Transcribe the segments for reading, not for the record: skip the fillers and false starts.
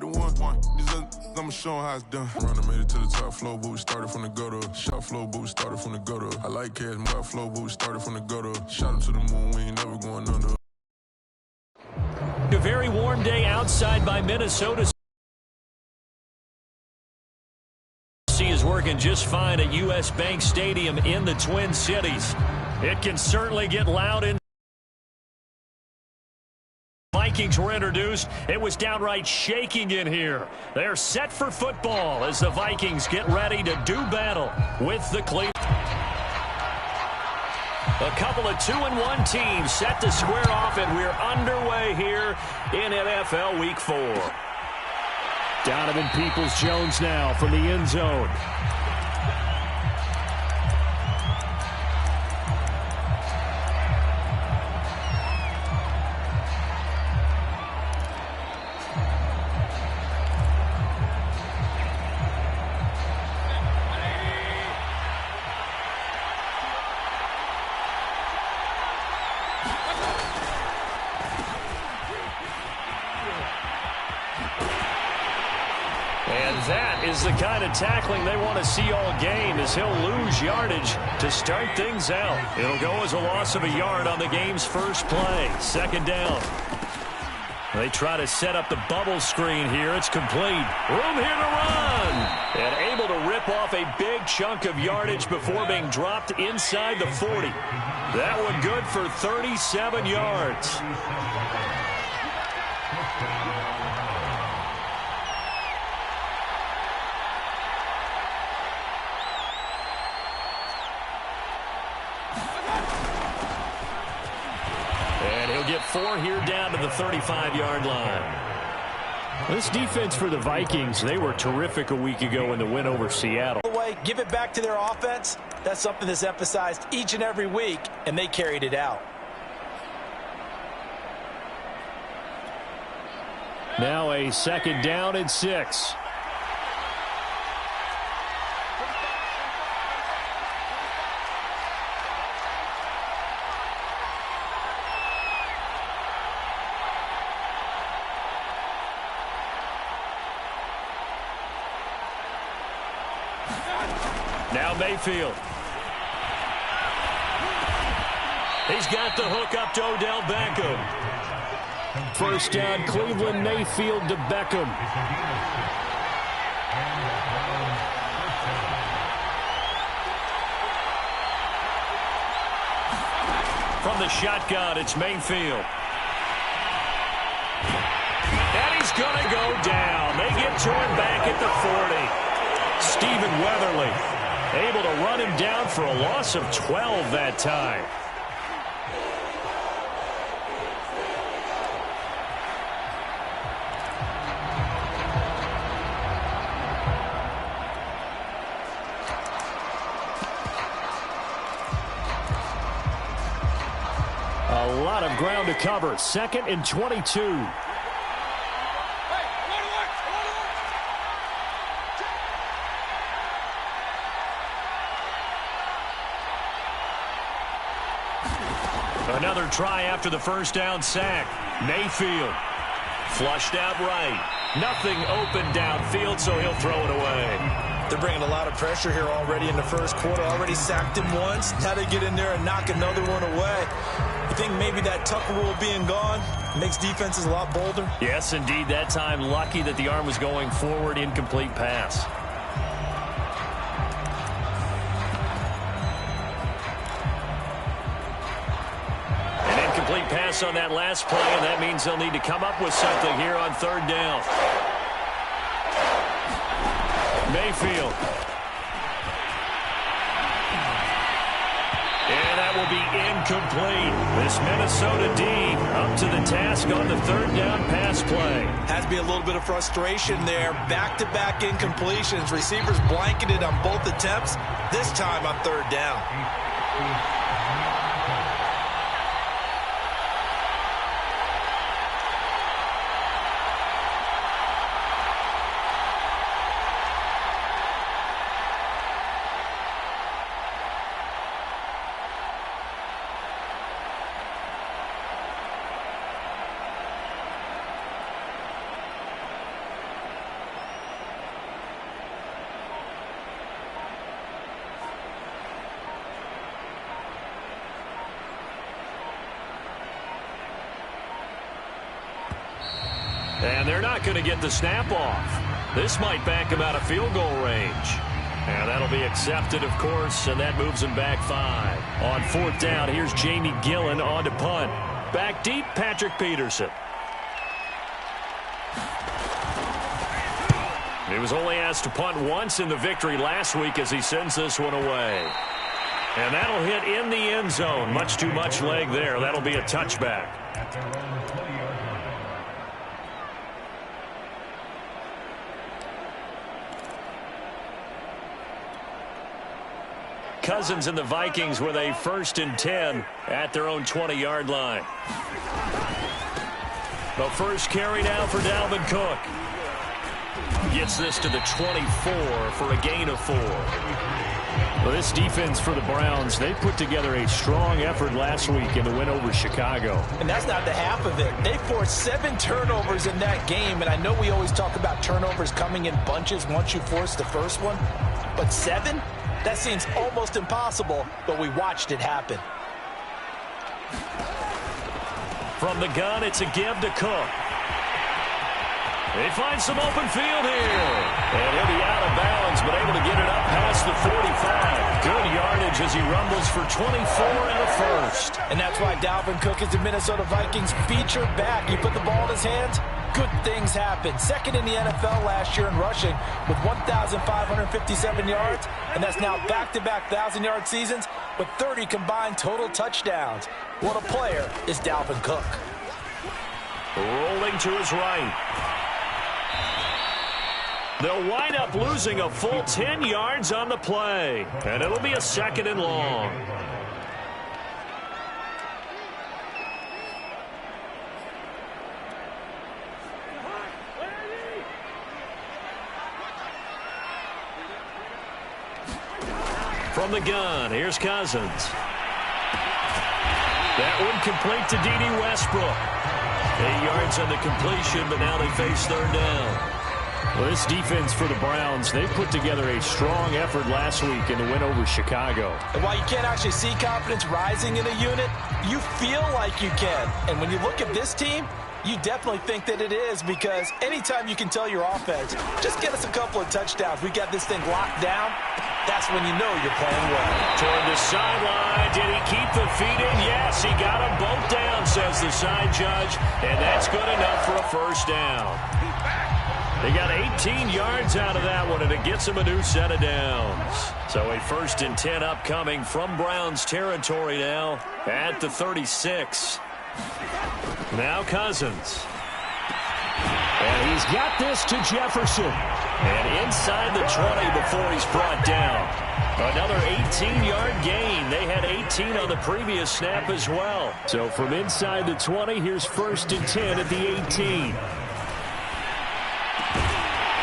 like the one. These other, I'ma show 'em how it's done. Runner made it to the top floor, but we started from the gutter. Shot flow, but we started from the gutter. I like cash, my flow, but we started from the gutter. Shot him to the moon, we ain't never going under. A very warm day outside by Minnesota. Is working just fine at U.S. Bank Stadium in the Twin Cities. It can certainly get loud in. Vikings were introduced. It was downright shaking in here. They're set for football as the Vikings get ready to do battle with the Cleveland. A couple of 2-1 teams set to square off, and we're underway here in NFL Week 4. Donovan Peoples-Jones now from the end zone. Is the kind of tackling they want to see all game, as he'll lose yardage to start things out. It'll go as a loss of a yard on the game's first play. Second down. They try to set up the bubble screen here. It's complete. Room here to run. And able to rip off a big chunk of yardage before being dropped inside the 40. That one good for 37 yards. Get 4 here down to the 35-yard line. This defense for the Vikings, they were terrific a week ago in the win over Seattle. Give it back to their offense. That's something that's emphasized each and every week, and they carried it out. Now a second down and 6. Now Mayfield. He's got the hook up to Odell Beckham. First down, Cleveland. Mayfield to Beckham. From the shotgun, it's Mayfield. And he's going to go down. They get to him back at the 40. Stephen Weatherly able to run him down for a loss of 12 that time. A lot of ground to cover. Second and 22. Another try after the first down sack. Mayfield flushed out right. Nothing open downfield, so he'll throw it away. They're bringing a lot of pressure here already in the first quarter. Already sacked him once. Now they get in there and knock another one away. You think maybe that Tucker rule being gone makes defenses a lot bolder? Yes, indeed. That time, lucky that the arm was going forward. Incomplete pass. Complete pass on that last play, and that means they'll need to come up with something here on third down. Mayfield. And that will be incomplete. This Minnesota D up to the task on the third down pass play. Has to be a little bit of frustration there. Back-to-back incompletions. Receivers blanketed on both attempts. This time on third down. And they're not going to get the snap off. This might back him out of field goal range. And that'll be accepted, of course, and that moves him back 5. On 4th down, here's Jamie Gillen on to punt. Back deep, Patrick Peterson. He was only asked to punt once in the victory last week as he sends this one away. And that'll hit in the end zone. Much too much leg there. That'll be a touchback. Cousins and the Vikings with a 1st and 10 at their own 20-yard line. The first carry now for Dalvin Cook. Gets this to the 24 for a gain of 4. Well, this defense for the Browns, they put together a strong effort last week in the win over Chicago. And that's not the half of it. They forced 7 turnovers in that game, and I know we always talk about turnovers coming in bunches once you force the first one, but 7? That seems almost impossible, but we watched it happen. From the gun, it's a give to Cook. They find some open field here. And he'll be out of bounds, but able to get it up past the 45. Good yardage as he rumbles for 24 and a first. And that's why Dalvin Cook is the Minnesota Vikings featured back. You put the ball in his hands, good things happen. 2nd in the NFL last year in rushing with 1,557 yards. And that's now back-to-back 1,000-yard seasons with 30 combined total touchdowns. What a player is Dalvin Cook. Rolling to his right. They'll wind up losing a full 10 yards on the play. And it'll be a 2nd and long. From the gun, here's Cousins. That one complete to D.D. Westbrook. 8 yards on the completion, but now they face 3rd down. Well, this defense for the Browns, they put together a strong effort last week in the win over Chicago. And while you can't actually see confidence rising in a unit, you feel like you can. And when you look at this team, you definitely think that it is, because anytime you can tell your offense, just get us a couple of touchdowns, we got this thing locked down, that's when you know you're playing well. Toward the sideline, did he keep the feet in? Yes, he got them both down, says the side judge, and that's good enough for a first down. They got 18 yards out of that one, and it gets them a new set of downs. So a 1st and 10 upcoming from Browns territory now at the 36. Now Cousins. And he's got this to Jefferson. And inside the 20 before he's brought down. Another 18-yard gain. They had 18 on the previous snap as well. So from inside the 20, here's 1st and 10 at the 18.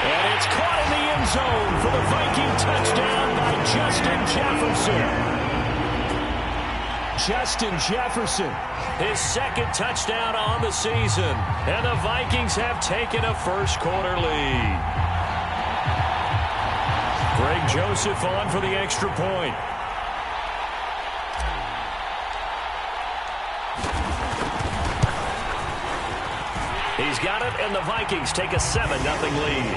And it's caught in the end zone for the Viking touchdown by Justin Jefferson. Justin Jefferson, his 2nd touchdown on the season. And the Vikings have taken a first-quarter lead. Greg Joseph on for the extra point. He's got it, and the Vikings take a 7-0 lead.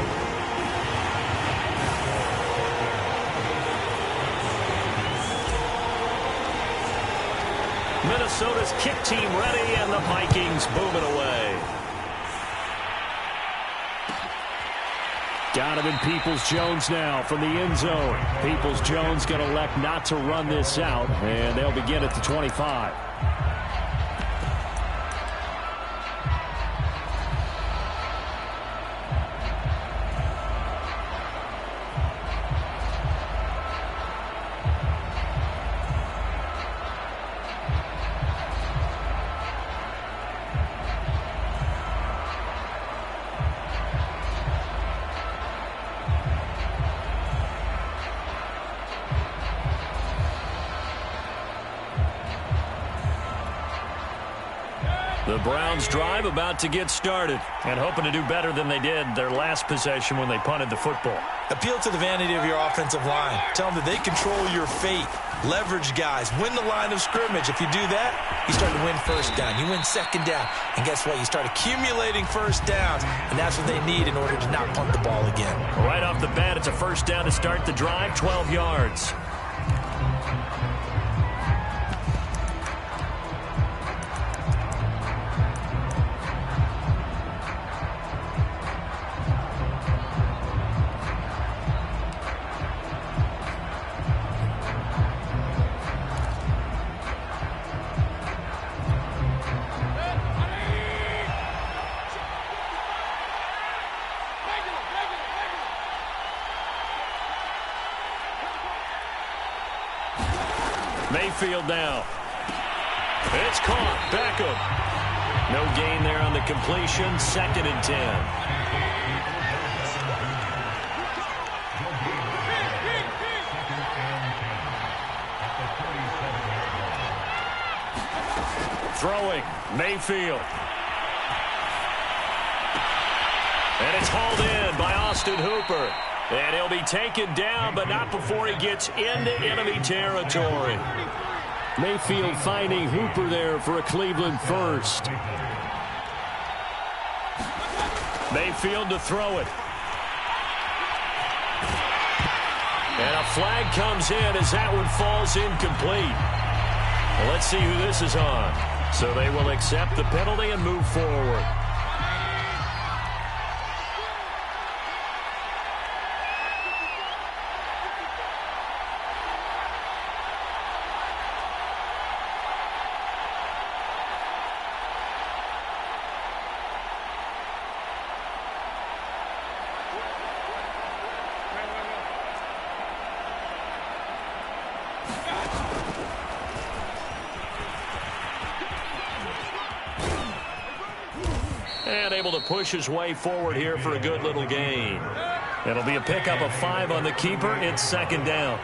Minnesota's kick team ready, and the Vikings booming away. Donovan Peoples-Jones now from the end zone. Peoples-Jones going to elect not to run this out, and they'll begin at the 25. The Browns drive about to get started and hoping to do better than they did their last possession when they punted the football. Appeal to the vanity of your offensive line. Tell them that they control your fate. Leverage guys. Win the line of scrimmage. If you do that, you start to win first down. You win second down. And guess what? You start accumulating first downs. And that's what they need in order to not punt the ball again. Right off the bat, it's a first down to start the drive, 12 yards. Mayfield now. It's caught. Beckham. No gain there on the completion. 2nd and 10. Throwing. Mayfield. And it's hauled in by Austin Hooper. And he'll be taken down, but not before he gets into enemy territory. Mayfield finding Hooper there for a Cleveland first. Mayfield to throw it. And a flag comes in as that one falls incomplete. Well, let's see who this is on. So they will accept the penalty and move forward. And able to push his way forward here for a good little gain. It'll be a pickup of 5 on the keeper. It's 2nd down.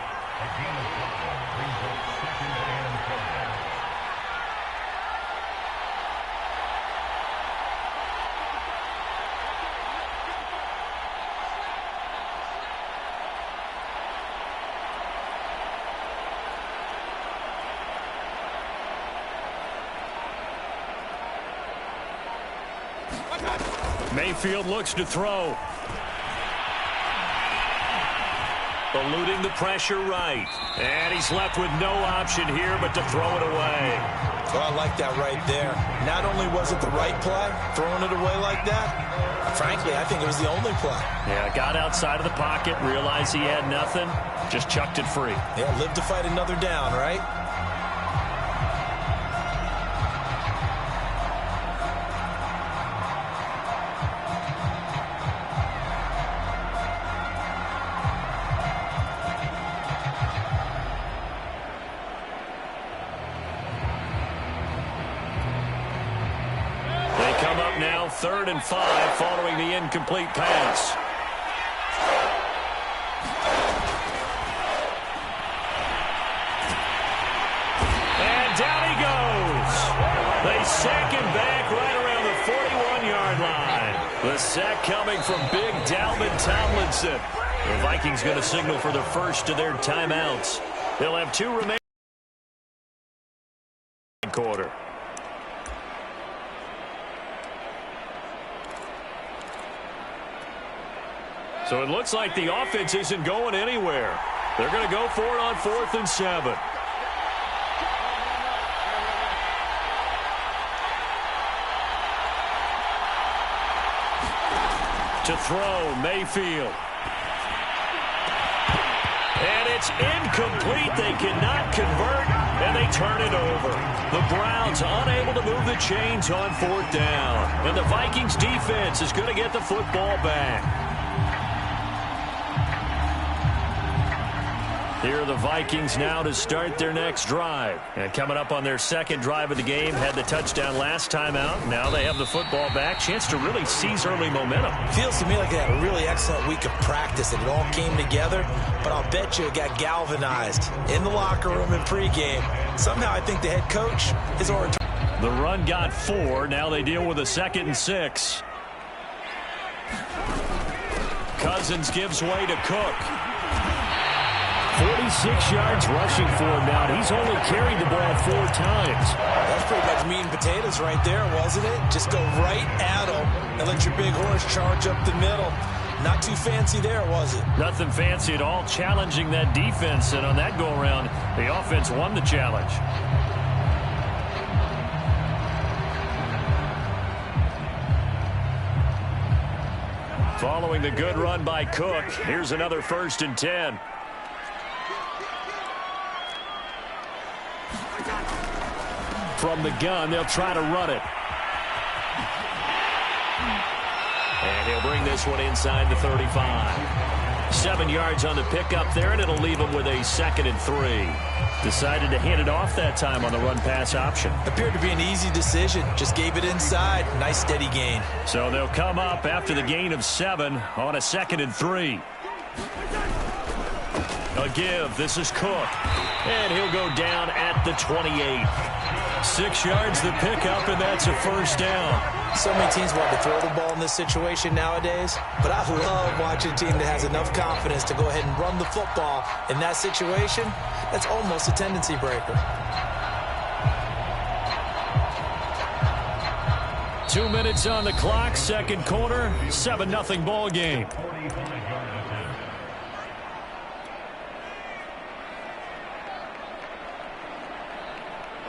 Mayfield looks to throw. Eluding the pressure right. And he's left with no option here but to throw it away. Well, I like that right there. Not only was it the right play, throwing it away like that, frankly, I think it was the only play. Yeah, got outside of the pocket, realized he had nothing, just chucked it free. Yeah, live to fight another down, right? Now 3rd and 5 following the incomplete pass. And down he goes. They sack him back right around the 41-yard line. The sack coming from big Dalvin Tomlinson. The Vikings going to signal for the first of their timeouts. They'll have 2 remaining quarter. So it looks like the offense isn't going anywhere. They're going to go for it on 4th and 7. To throw, Mayfield. And it's incomplete. They cannot convert, and they turn it over. The Browns unable to move the chains on 4th down. And the Vikings defense is going to get the football back. Here are the Vikings now to start their next drive. And coming up on their 2nd drive of the game, had the touchdown last time out. Now they have the football back. Chance to really seize early momentum. Feels to me like they had a really excellent week of practice and it all came together. But I'll bet you it got galvanized in the locker room in pregame. Somehow I think the head coach is on. The run got 4. Now they deal with a 2nd and 6. Cousins gives way to Cook. 46 yards rushing for him now. He's only carried the ball 4 times. That's pretty much meat and potatoes right there, wasn't it? Just go right at him and let your big horse charge up the middle. Not too fancy there, was it? Nothing fancy at all, challenging that defense. And on that go-around, the offense won the challenge. Following the good run by Cook, here's another 1st and 10. From the gun, they'll try to run it. And he'll bring this one inside the 35. 7 yards on the pickup there, and it'll leave him with a 2nd and 3. Decided to hand it off that time on the run-pass option. Appeared to be an easy decision. Just gave it inside. Nice steady gain. So they'll come up after the gain of 7 on a 2nd and 3. A give. This is Cook. And he'll go down at the 28. 6 yards the pickup, and that's a 1st down. So many teams want to throw the ball in this situation nowadays, but I love watching a team that has enough confidence to go ahead and run the football in that situation. That's almost a tendency breaker. 2 minutes on the clock, 2nd quarter, 7-0 ball game.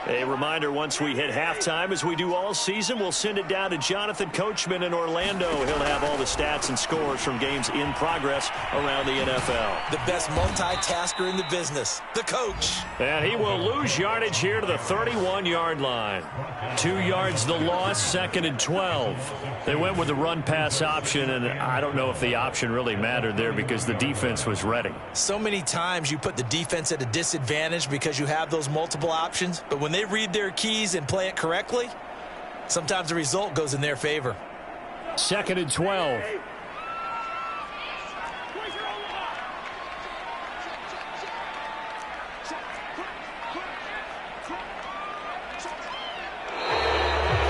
A reminder, once we hit halftime, as we do all season, we'll send it down to Jonathan Coachman in Orlando. He'll have all the stats and scores from games in progress around the NFL. The best multitasker in the business, the coach. And he will lose yardage here to the 31-yard line. 2 yards the loss, 2nd and 12. They went with the run-pass option, and I don't know if the option really mattered there because the defense was ready. So many times you put the defense at a disadvantage because you have those multiple options, but when they read their keys and play it correctly, sometimes the result goes in their favor. 2nd and 12.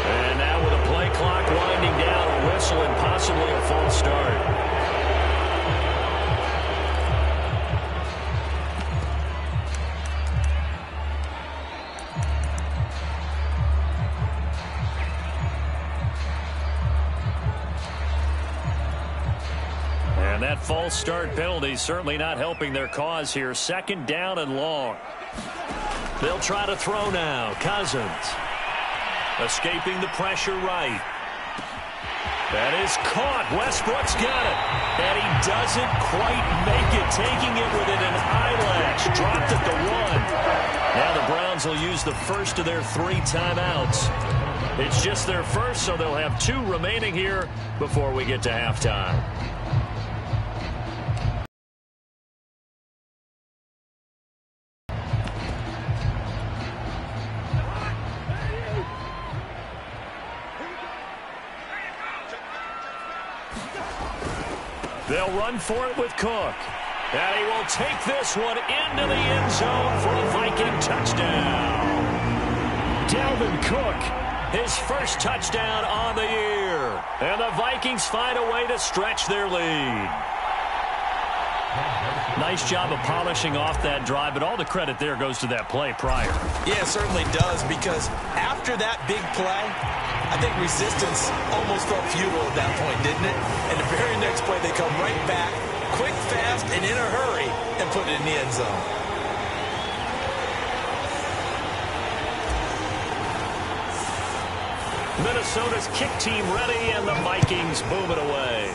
And now with a play clock winding down, a whistle and possibly a false start. That false start penalty certainly not helping their cause here. 2nd down and long. They'll try to throw now. Cousins escaping the pressure right. That is caught. Westbrook's got it. And he doesn't quite make it. Taking it within an eyelash. Dropped at the 1. Now the Browns will use the first of their 3 timeouts. It's just their first, so they'll have 2 remaining here before we get to halftime. They'll run for it with Cook. And he will take this one into the end zone for a Viking touchdown. Dalvin Cook, his first touchdown on the year. And the Vikings find a way to stretch their lead. Nice job of polishing off that drive, but all the credit there goes to that play prior. Yeah, it certainly does, because after that big play, I think resistance almost felt futile at that point, didn't it? And the very next play, they come right back, quick, fast, and in a hurry, and put it in the end zone. Minnesota's kick team ready, and the Vikings boom it away.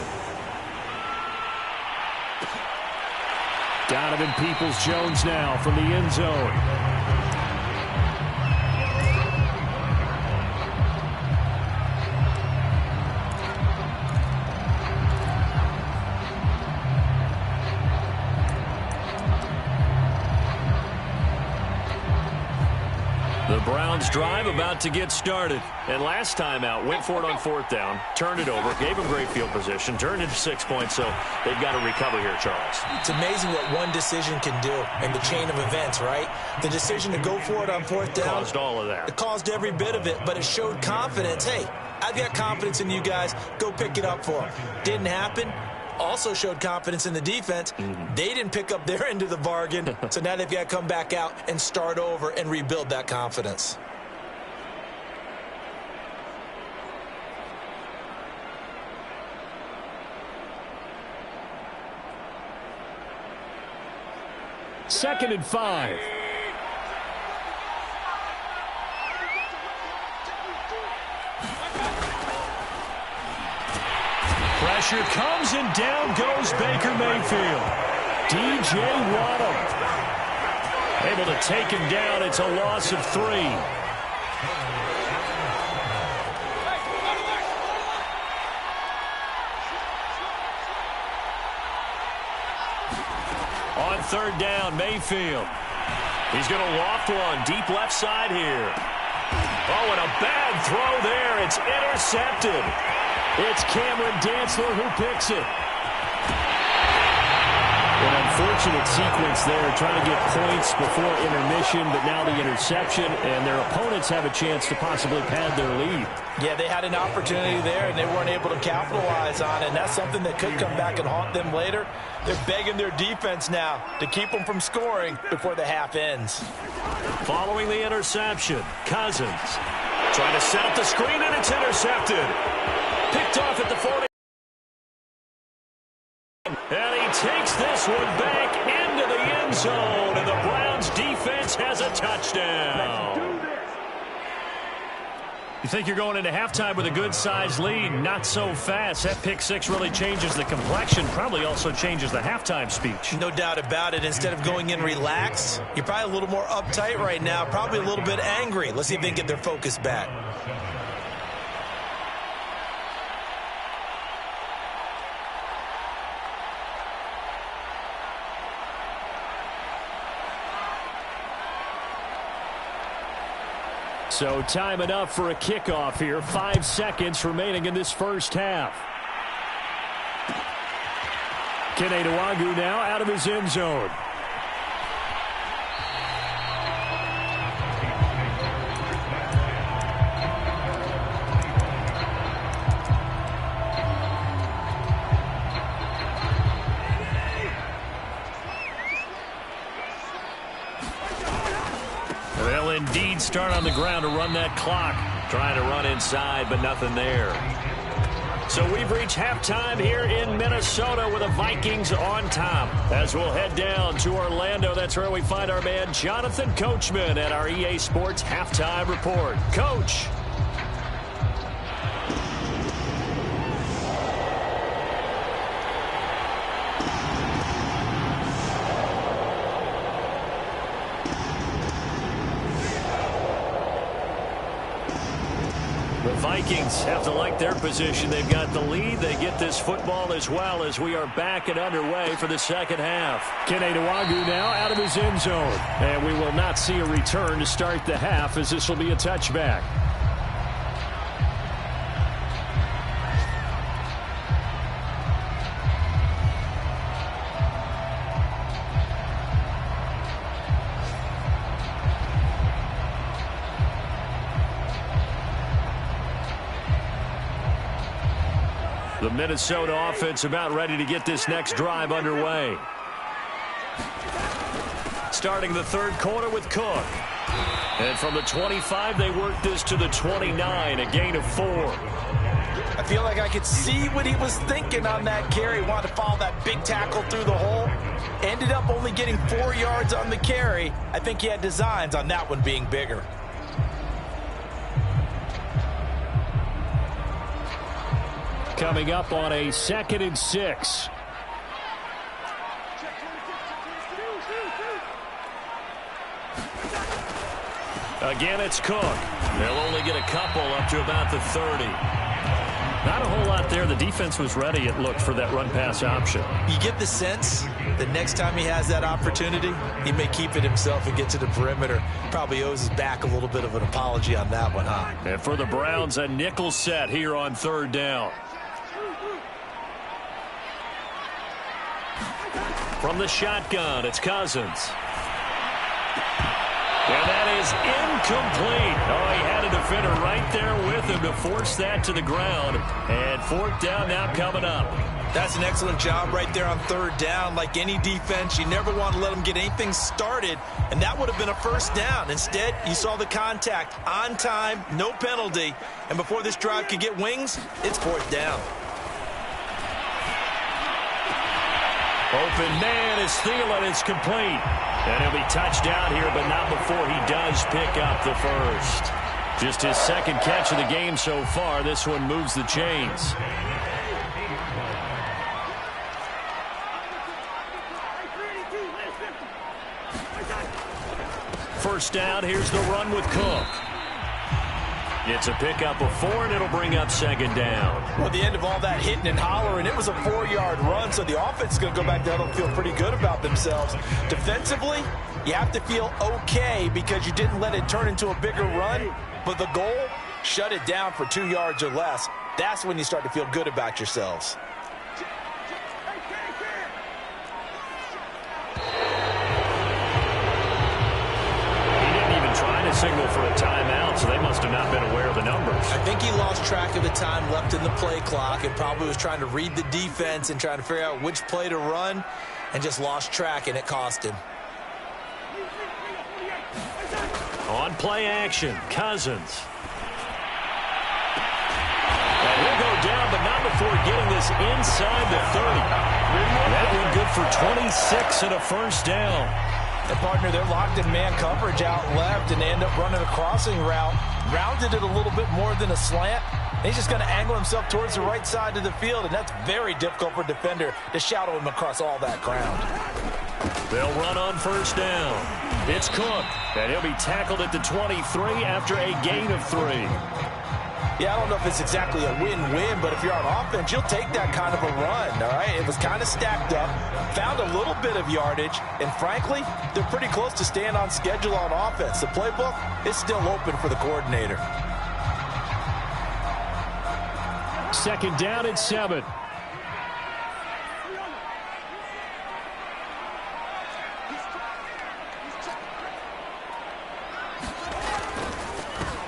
Donovan Peoples-Jones now from the end zone. The Browns drive about to get started. And last time out, went for it on 4th down, turned it over, gave them great field position, turned it 6 points, so they've got to recover here, Charles. It's amazing what one decision can do in the chain of events, right? The decision to go for it on 4th down. Caused all of that. It caused every bit of it, but it showed confidence. Hey, I've got confidence in you guys. Go pick it up for them. Didn't happen. also showed confidence in the defense. They didn't pick up their end of the bargain, so now they've got to come back out and start over and rebuild that confidence. Second and 5. Pressure comes and down goes Baker Mayfield. DJ Waddle able to take him down. It's a loss of 3. On third down, Mayfield. He's going to loft one deep left side here. Oh, and a bad throw there. It's intercepted. It's Cameron Dantzler who picks it. An unfortunate sequence there, trying to get points before intermission, but now the interception, and their opponents have a chance to possibly pad their lead. Yeah, they had an opportunity there, and they weren't able to capitalize on it, and that's something that could come back and haunt them later. They're begging their defense now to keep them from scoring before the half ends. Following the interception, Cousins trying to set up the screen, and it's intercepted. Picked off at the 40. And he takes this one back into the end zone, and the Browns defense has a touchdown. You think you're going into halftime with a good-sized lead? Not so fast. That pick six really changes the complexion, probably also changes the halftime speech. No doubt about it. Instead of going in relaxed, you're probably a little more uptight right now, probably a little bit angry. Let's see if they can get their focus back. So time enough for a kickoff here. 5 seconds remaining in this first half. Kene Nwangwu now out of his end zone. They'll indeed start on the ground to run that clock. Trying to run inside, but nothing there. So we've reached halftime here in Minnesota with the Vikings on top. As we'll head down to Orlando, that's where we find our man Jonathan Coachman at our EA Sports Halftime Report. Coach. Vikings have to like their position. They've got the lead. They get this football as well as we are back and underway for the second half. Kene Nwangwu now out of his end zone. And we will not see a return to start the half as this will be a touchback. The Minnesota offense about ready to get this next drive underway. Starting the third quarter with Cook. And from the 25, they work this to the 29, a gain of 4. I feel like I could see what he was thinking on that carry. Wanted to follow that big tackle through the hole. Ended up only getting 4 yards on the carry. I think he had designs on that one being bigger. Coming up on a 2nd and 6. Again, it's Cook. They'll only get a couple up to about the 30. Not a whole lot there. The defense was ready, it looked, for that run-pass option. You get the sense that next time he has that opportunity, he may keep it himself and get to the perimeter. Probably owes his back a little bit of an apology on that one, huh? And for the Browns, a nickel set here on third down. From the shotgun, it's Cousins. And that is incomplete. Oh, he had a defender right there with him to force that to the ground. And fourth down now coming up. That's an excellent job right there on third down. Like any defense, you never want to let them get anything started, and that would have been a first down. Instead, you saw the contact on time, no penalty, and before this drive could get wings, it's fourth down. Open man is Thielen. It's complete. And he'll be touchdown here, but not before he does pick up the first. Just his second catch of the game so far. This one moves the chains. First down, here's the run with Cook. It's a pickup of 4, and it'll bring up second down. Well, at the end of all that hitting and hollering, it was a 4-yard run, so the offense is going to go back down and feel pretty good about themselves. Defensively, you have to feel okay because you didn't let it turn into a bigger run, but the goal, shut it down for 2 yards or less. That's when you start to feel good about yourselves. Signal for a timeout, so they must have not been aware of the numbers. I think he lost track of the time left in the play clock and probably was trying to read the defense and trying to figure out which play to run and just lost track, and it cost him. On play action, Cousins. And he'll go down, but not before getting this inside the 30. That one good for 26 and a first down. And, partner, they're locked in man coverage out left, and they end up running a crossing route. Rounded it a little bit more than a slant. And he's just going to angle himself towards the right side of the field, and that's very difficult for a defender to shadow him across all that ground. They'll run on first down. It's Cook, and he'll be tackled at the 23 after a gain of 3. Yeah, I don't know if it's exactly a win-win, but if you're on offense, you'll take that kind of a run, all right? It was kind of stacked up, found a little bit of yardage, and frankly, they're pretty close to staying on schedule on offense. The playbook is still open for the coordinator. Second down at 7.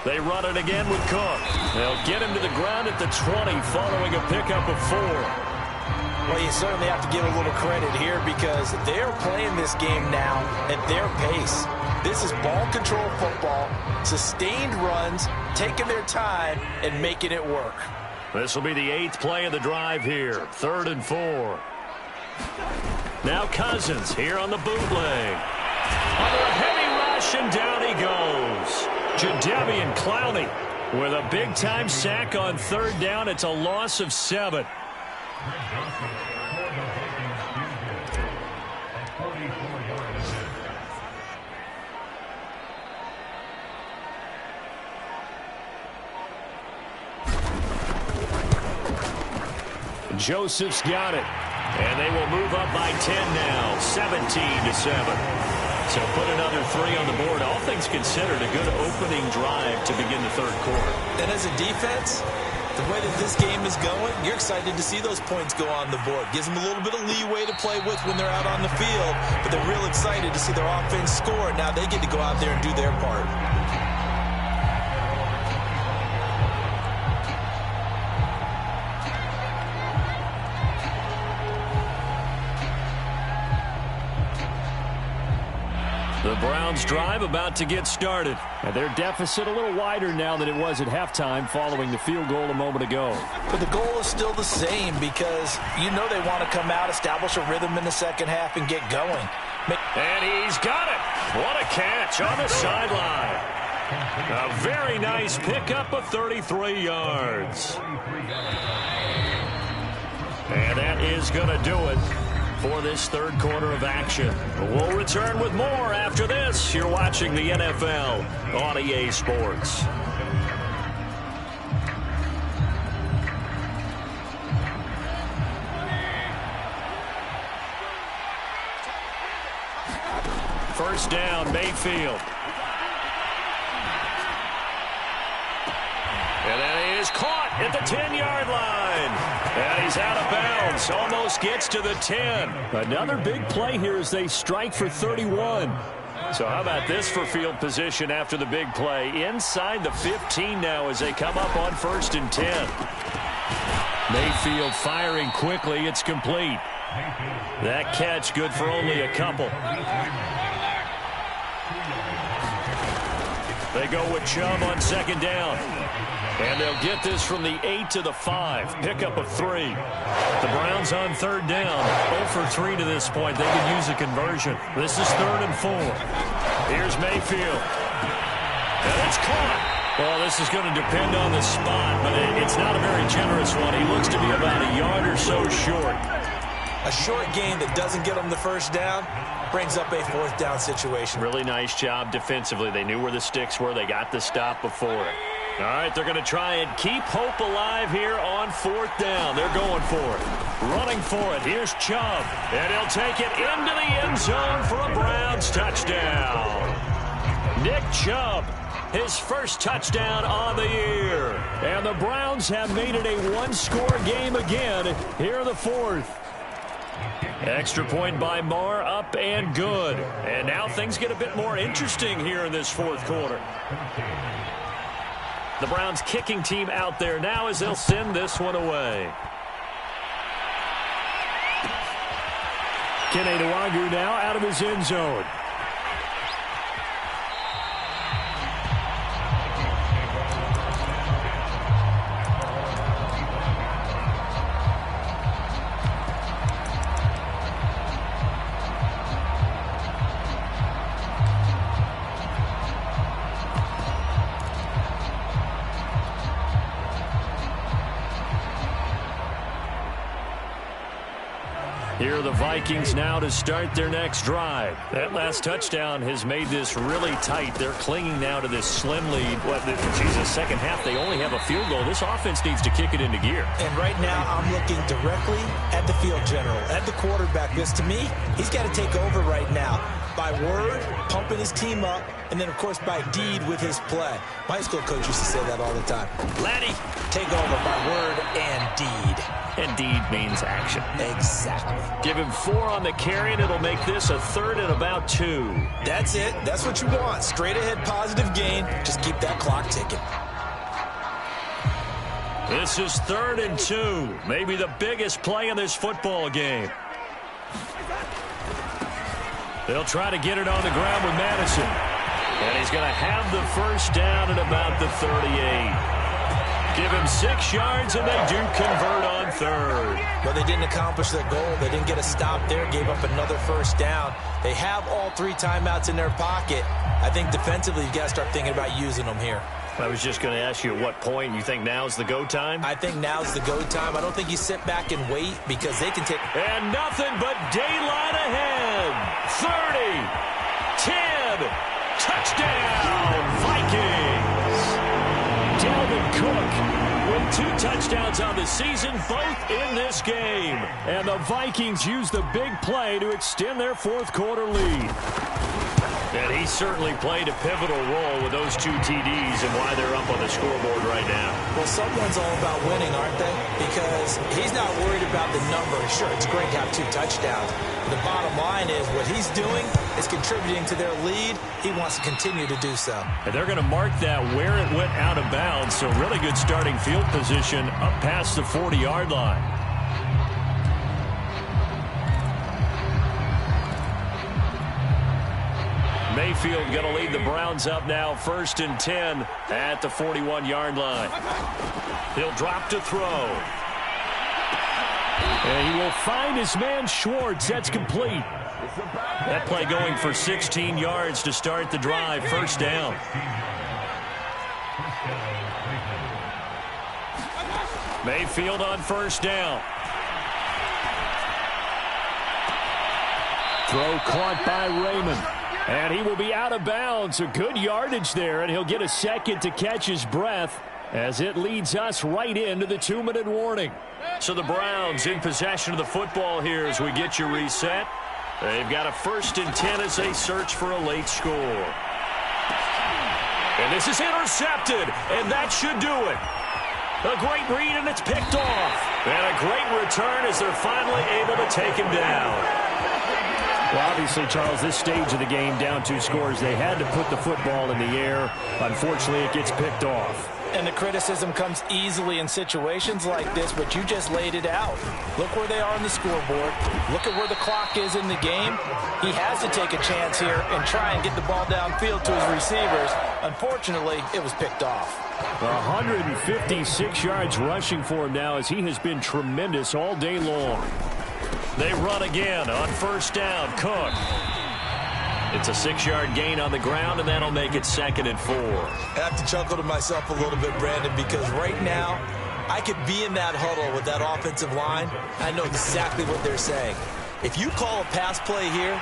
They run it again with Cook. They'll get him to the ground at the 20 following a pickup of 4. Well, you certainly have to give a little credit here because they're playing this game now at their pace. This is ball control football, sustained runs, taking their time and making it work. This will be the 8th play of the drive here. 3rd and 4. Now Cousins here on the bootleg. Under a heavy rush, and down he goes. Jadeveon Clowney with a big-time sack on 3rd down. It's a loss of 7. Joseph's got it. And they will move up by 10 now, 17-7. So put another 3 on the board. All things considered, a good opening drive to begin the 3rd quarter. And as a defense, the way that this game is going, you're excited to see those points go on the board. Gives them a little bit of leeway to play with when they're out on the field, but they're real excited to see their offense score. Now they get to go out there and do their part. The Browns drive about to get started. And their deficit a little wider now than it was at halftime following the field goal a moment ago. But the goal is still the same because you know they want to come out, establish a rhythm in the second half, and get going. And he's got it. What a catch on the sideline. A very nice pickup of 33 yards. And that is going to do it for this 3rd quarter of action. We'll return with more after this. You're watching the NFL on EA Sports. First down, Mayfield. And then he is caught at the 10-yard line. And he's out of bounds. Almost gets to the 10. Another big play here as they strike for 31. So how about this for field position after the big play? Inside the 15 now as they come up on 1st and 10. Mayfield firing quickly. It's complete. That catch good for only a couple. They go with Chubb on second down. And they'll get this from the 8 to the 5. Pickup of 3. The Browns on third down. 0 for 3 to this point. They could use a conversion. This is 3rd and 4. Here's Mayfield. And it's caught. Well, this is going to depend on the spot, but it's not a very generous one. He looks to be about a yard or so short. A short gain that doesn't get them the first down brings up a 4th down situation. Really nice job defensively. They knew where the sticks were. They got the stop before it. All right, they're going to try and keep hope alive here on 4th down. They're going for it. Running for it. Here's Chubb. And he'll take it into the end zone for a Browns touchdown. Nick Chubb, his first touchdown on the year. And the Browns have made it a one-score game again here in the 4th. Extra point by Marr, up and good. And now things get a bit more interesting here in this 4th quarter. The Browns kicking team out there now as they'll send this one away. Kene Nwangwu now out of his end zone. Here are the Vikings now to start their next drive. That last touchdown has made this really tight. They're clinging now to this slim lead. Second half, they only have a field goal. This offense needs to kick it into gear. And right now, I'm looking directly at the field general, at the quarterback. Because to me, he's got to take over right now. By word, pumping his team up, and then, of course, by deed with his play. My high school coach used to say that all the time. Laddie, take over by word and deed. And deed means action. Exactly. Give him 4 on the carry, and it'll make this a 3rd and about 2. That's it. That's what you want. Straight ahead positive gain. Just keep that clock ticking. This is 3rd and 2. Maybe the biggest play in this football game. They'll try to get it on the ground with Madison. And he's going to have the first down at about the 38. Give him 6 yards, and they do convert on 3rd. But they didn't accomplish their goal. They didn't get a stop there, gave up another first down. They have all 3 timeouts in their pocket. I think defensively, you've got to start thinking about using them here. I was just going to ask you at what point you think now's the go time? I think now's the go time. I don't think you sit back and wait because they can take... And nothing but daylight ahead. 30, 10, touchdown, Vikings. Dalvin Cook with 2 touchdowns on the season, both in this game. And the Vikings use the big play to extend their 4th quarter lead. And he certainly played a pivotal role with those 2 TDs and why they're up on the scoreboard right now. Well, someone's all about winning, aren't they? Because he's not worried about the number. Sure, it's great to have 2 touchdowns. The bottom line is what he's doing is contributing to their lead. He wants to continue to do so. And they're going to mark that where it went out of bounds. So really good starting field position up past the 40-yard line. Mayfield going to lead the Browns up now, 1st and 10 at the 41-yard line. He'll drop to throw. And he will find his man Schwartz. That's complete. That play going for 16 yards to start the drive. First down. Mayfield on first down. Throw caught by Raymond. And he will be out of bounds. A good yardage there, and he'll get a second to catch his breath as it leads us right into the 2-minute warning. So the Browns in possession of the football here as we get you reset. They've got a 1st and 10 as they search for a late score. And this is intercepted, and that should do it. A great read, and it's picked off. And a great return as they're finally able to take him down. Well, obviously, Charles, this stage of the game, down 2 scores, they had to put the football in the air. Unfortunately, it gets picked off. And the criticism comes easily in situations like this, but you just laid it out. Look where they are on the scoreboard. Look at where the clock is in the game. He has to take a chance here and try and get the ball downfield to his receivers. Unfortunately, it was picked off. 156 yards rushing for him now as he has been tremendous all day long. They run again on first down. Cook. It's a 6-yard gain on the ground, and that'll make it 2nd and 4. I have to chuckle to myself a little bit, Brandon, because right now I could be in that huddle with that offensive line. I know exactly what they're saying. If you call a pass play here,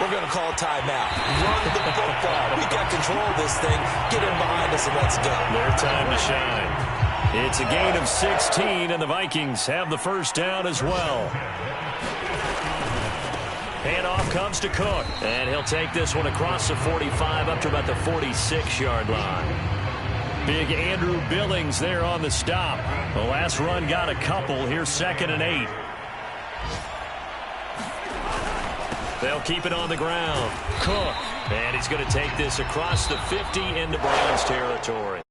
we're going to call a timeout. Run the football. We got control of this thing. Get in behind us and let's go. Their time to shine. It's a gain of 16, and the Vikings have the first down as well. Handoff comes to Cook, and he'll take this one across the 45 up to about the 46-yard line. Big Andrew Billings there on the stop. The last run got a couple. Here's 2nd and 8. They'll keep it on the ground. Cook, and he's going to take this across the 50 into Browns territory.